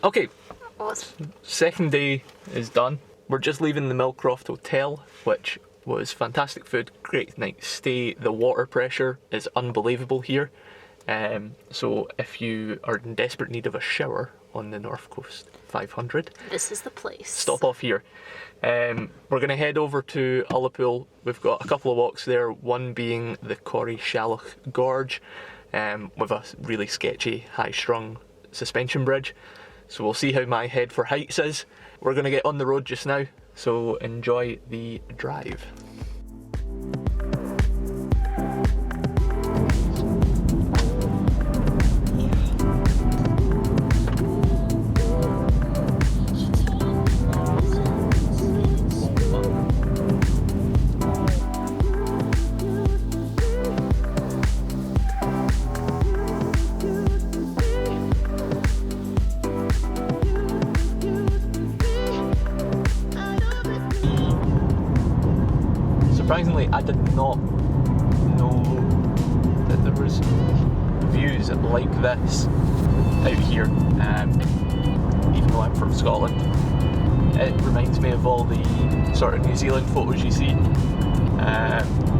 Okay, Awesome. second day is done. We're just leaving the Millcroft Hotel, which was fantastic food, great night's stay. The water pressure is unbelievable here. So if you are in desperate need of a shower on the North Coast 500, This is the place. stop off here. We're going to head over to Ullapool. We've got a couple of walks there, one being the Corrieshalloch gorge, with a really sketchy, high-strung suspension bridge. So we'll see how my head for heights is. We're going to get on the road just now, so enjoy the drive. Surprisingly, I did not know that there was views like this out here, even though I'm from Scotland. It reminds me of all the sort of New Zealand photos you see,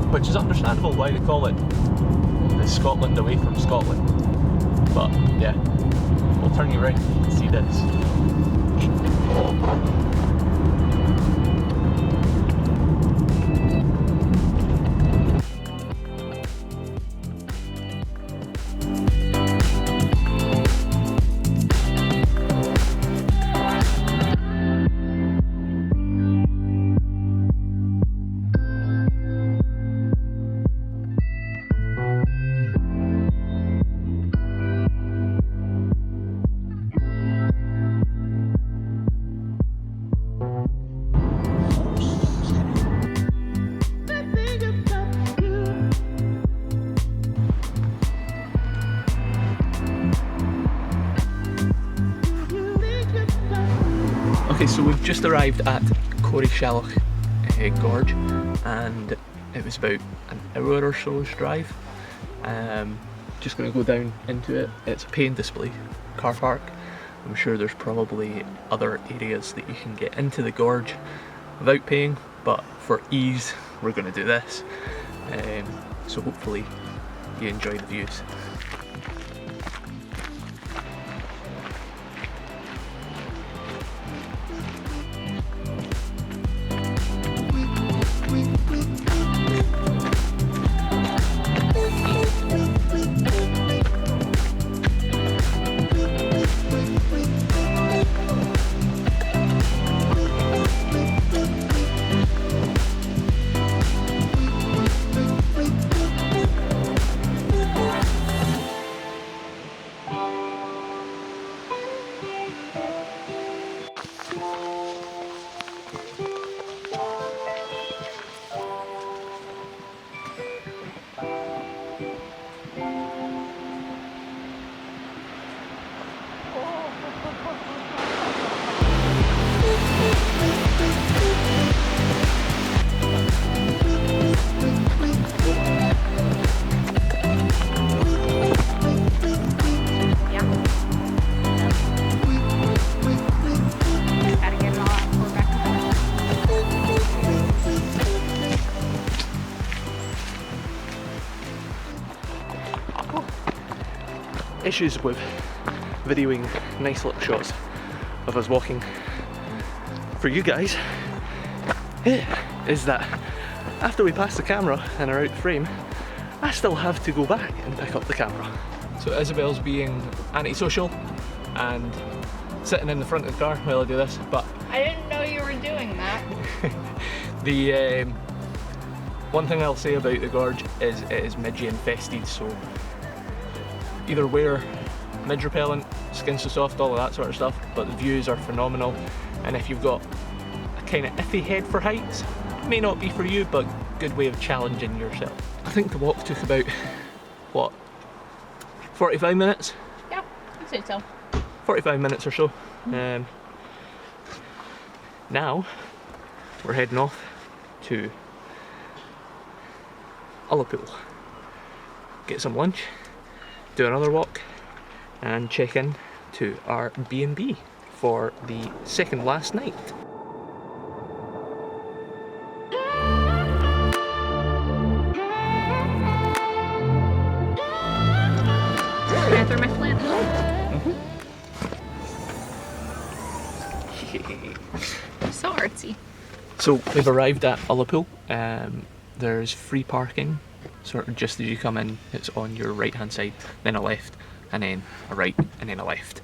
which is understandable why they call it the Scotland away from Scotland. But yeah, we'll turn you around so you can see this. Okay, so we've just arrived at Corrieshalloch gorge, and it was about an hour or so's drive. Just going to go down into it. It's a pay and display car park. I'm sure there's probably other areas that you can get into the gorge without paying, but for ease we're going to do this. So hopefully you enjoy the views. Issues with videoing nice little shots of us walking for you guys is that after we pass the camera and are out frame, I still have to go back and pick up the camera. So Isabel's being antisocial and sitting in the front of the car while I do this, but I didn't know you were doing that. the one thing I'll say about the gorge is it is midge infested, so either wear midge repellent, skin so soft, all of that sort of stuff, but the views are phenomenal, and if you've got a kind of iffy head for heights, it may not be for you, but good way of challenging yourself. I think the walk took about, what, 45 minutes? Yeah, I'd say so. 45 minutes or so. Now we're heading off to Ullapool, get some lunch, do another walk and check in to our B&B. for the second last night. Can I throw my flint? So artsy. So we've arrived at Ullapool. There's free parking, sort of just as you come in. It's on your right hand side, then a left, and then a right, and then a left.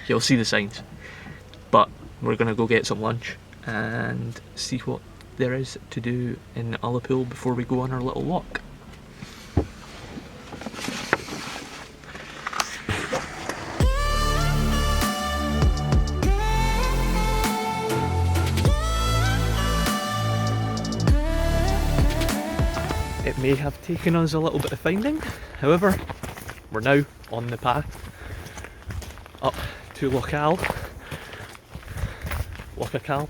You'll see the signs. But we're gonna go get some lunch and see what there is to do in Ullapool before we go on our little walk. It may have taken us a little bit of finding, however, we're now on the path up to Loch Achall. Loch Achall.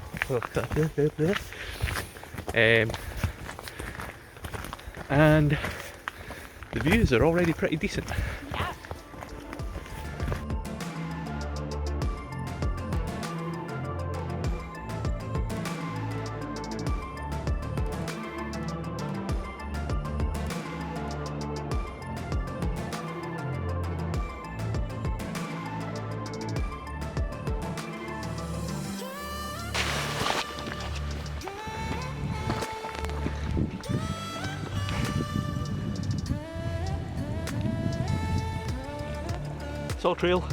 And the views are already pretty decent. Yeah. It's all trail,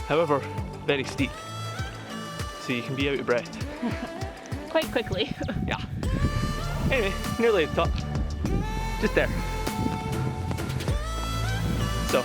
however, very steep, so you can be out of breath. Quite quickly. Yeah. Anyway, nearly at the top. Just there. So.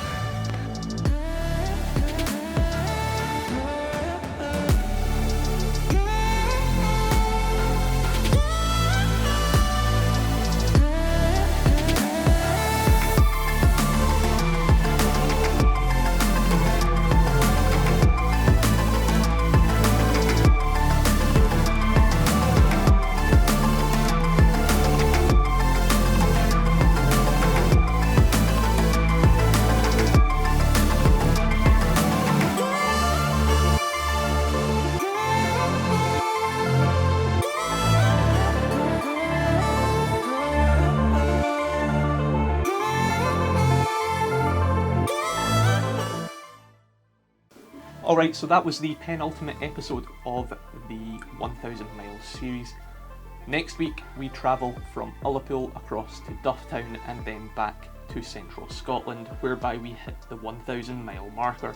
Alright, so that was the penultimate episode of the 1000 Miles series. Next week we travel from Ullapool across to Dufftown and then back to central Scotland, whereby we hit the 1000 mile marker.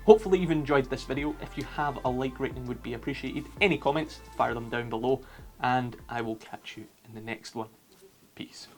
Hopefully you've enjoyed this video. If you have, a like rating would be appreciated. Any comments, fire them down below, and I will catch you in the next one. Peace.